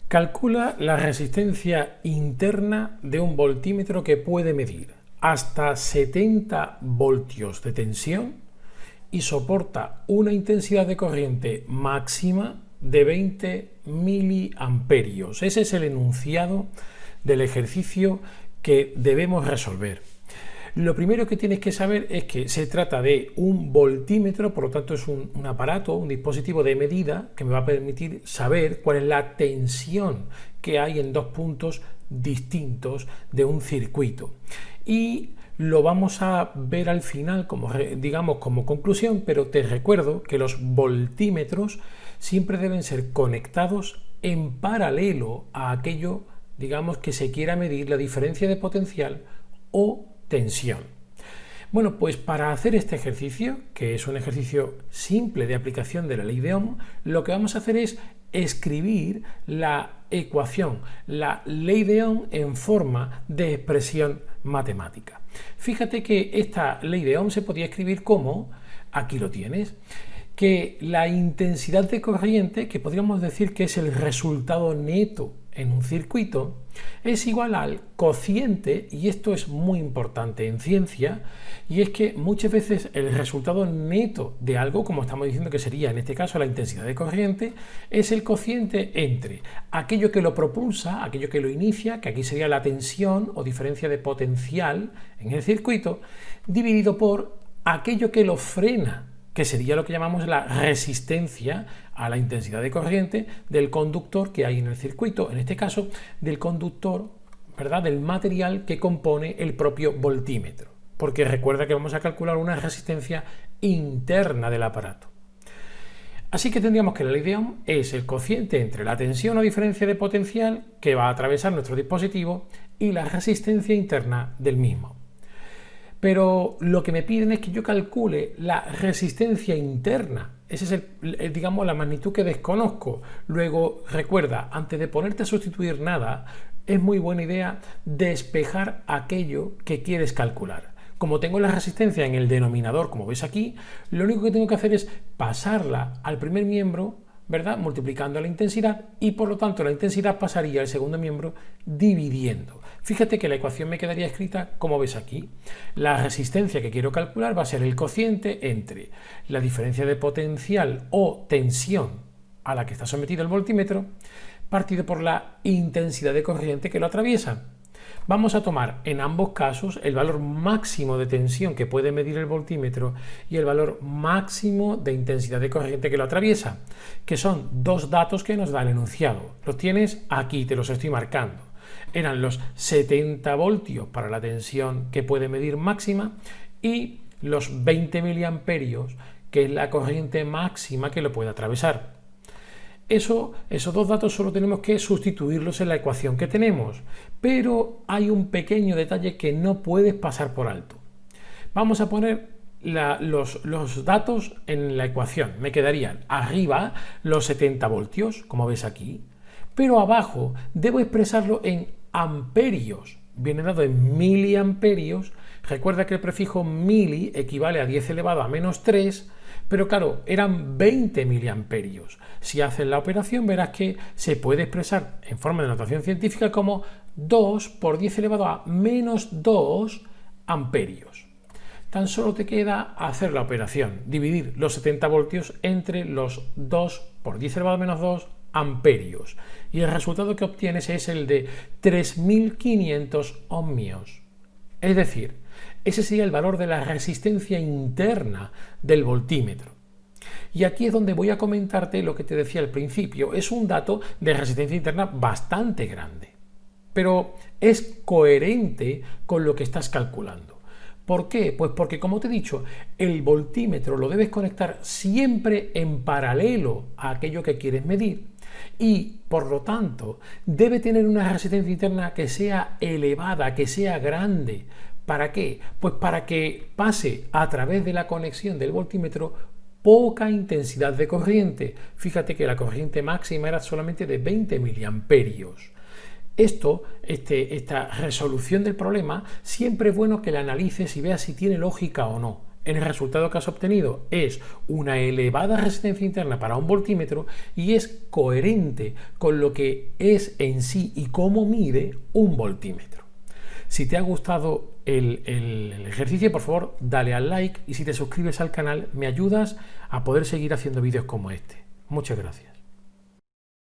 Calcula la resistencia interna de un voltímetro que puede medir hasta 70 voltios de tensión y soporta una intensidad de corriente máxima de 20 miliamperios. Ese es el enunciado del ejercicio que debemos resolver. Lo primero que tienes que saber es que se trata de un voltímetro, por lo tanto es un aparato, un dispositivo de medida que me va a permitir saber cuál es la tensión que hay en dos puntos distintos de un circuito. Y lo vamos a ver al final como conclusión, pero te recuerdo que los voltímetros siempre deben ser conectados en paralelo a aquello, que se quiera medir la diferencia de potencial o tensión. Bueno, pues para hacer este ejercicio, que es un ejercicio simple de aplicación de la ley de Ohm, lo que vamos a hacer es escribir la ecuación, la ley de Ohm en forma de expresión matemática. Fíjate que esta ley de Ohm se podía escribir como, aquí lo tienes, que la intensidad de corriente, que podríamos decir que es el resultado neto en un circuito, es igual al cociente, y esto es muy importante en ciencia, y es que muchas veces el resultado neto de algo, como estamos diciendo que sería en este caso la intensidad de corriente, es el cociente entre aquello que lo propulsa, aquello que lo inicia, que aquí sería la tensión o diferencia de potencial en el circuito, dividido por aquello que lo frena, que sería lo que llamamos la resistencia a la intensidad de corriente del conductor que hay en el circuito, en este caso del conductor, ¿verdad?, del material que compone el propio voltímetro, porque recuerda que vamos a calcular una resistencia interna del aparato. Así que tendríamos que la ley de Ohm es el cociente entre la tensión o diferencia de potencial que va a atravesar nuestro dispositivo y la resistencia interna del mismo. Pero lo que me piden es que yo calcule la resistencia interna. Esa es la magnitud que desconozco. Luego, recuerda, antes de ponerte a sustituir nada, es muy buena idea despejar aquello que quieres calcular. Como tengo la resistencia en el denominador, como ves aquí, lo único que tengo que hacer es pasarla al primer miembro, ¿verdad?, multiplicando la intensidad, y por lo tanto la intensidad pasaría al segundo miembro dividiendo. Fíjate que la ecuación me quedaría escrita como ves aquí. La resistencia que quiero calcular va a ser el cociente entre la diferencia de potencial o tensión a la que está sometido el voltímetro partido por la intensidad de corriente que lo atraviesa. Vamos a tomar en ambos casos el valor máximo de tensión que puede medir el voltímetro y el valor máximo de intensidad de corriente que lo atraviesa, que son dos datos que nos da el enunciado. Los tienes aquí, te los estoy marcando. Eran los 70 voltios para la tensión que puede medir máxima y los 20 miliamperios, que es la corriente máxima que lo puede atravesar. Esos dos datos solo tenemos que sustituirlos en la ecuación que tenemos, pero hay un pequeño detalle que no puedes pasar por alto. Vamos a poner los datos en la ecuación. Me quedarían arriba los 70 voltios, como ves aquí, pero abajo debo expresarlo en amperios. Viene dado en miliamperios. Recuerda que el prefijo mili equivale a 10 elevado a menos 3, pero claro, eran 20 miliamperios. Si haces la operación verás que se puede expresar en forma de notación científica como 2 por 10 elevado a menos 2 amperios. Tan solo te queda hacer la operación, dividir los 70 voltios entre los 2 por 10 elevado a menos 2 amperios. Y el resultado que obtienes es el de 3500 ohmios. Es decir, ese sería el valor de la resistencia interna del voltímetro. Y aquí es donde voy a comentarte lo que te decía al principio. Es un dato de resistencia interna bastante grande, pero es coherente con lo que estás calculando. ¿Por qué? Pues porque, como te he dicho, el voltímetro lo debes conectar siempre en paralelo a aquello que quieres medir y, por lo tanto, debe tener una resistencia interna que sea elevada, que sea grande. ¿Para qué? Pues para que pase a través de la conexión del voltímetro poca intensidad de corriente. Fíjate que la corriente máxima era solamente de 20 miliamperios. Esta resolución del problema siempre es bueno que la analices y veas si tiene lógica o no. el resultado que has obtenido es una elevada resistencia interna para un voltímetro y es coherente con lo que es en sí y cómo mide un voltímetro. Si te ha gustado el ejercicio, por favor, dale al like, y si te suscribes al canal me ayudas a poder seguir haciendo vídeos como este. Muchas gracias.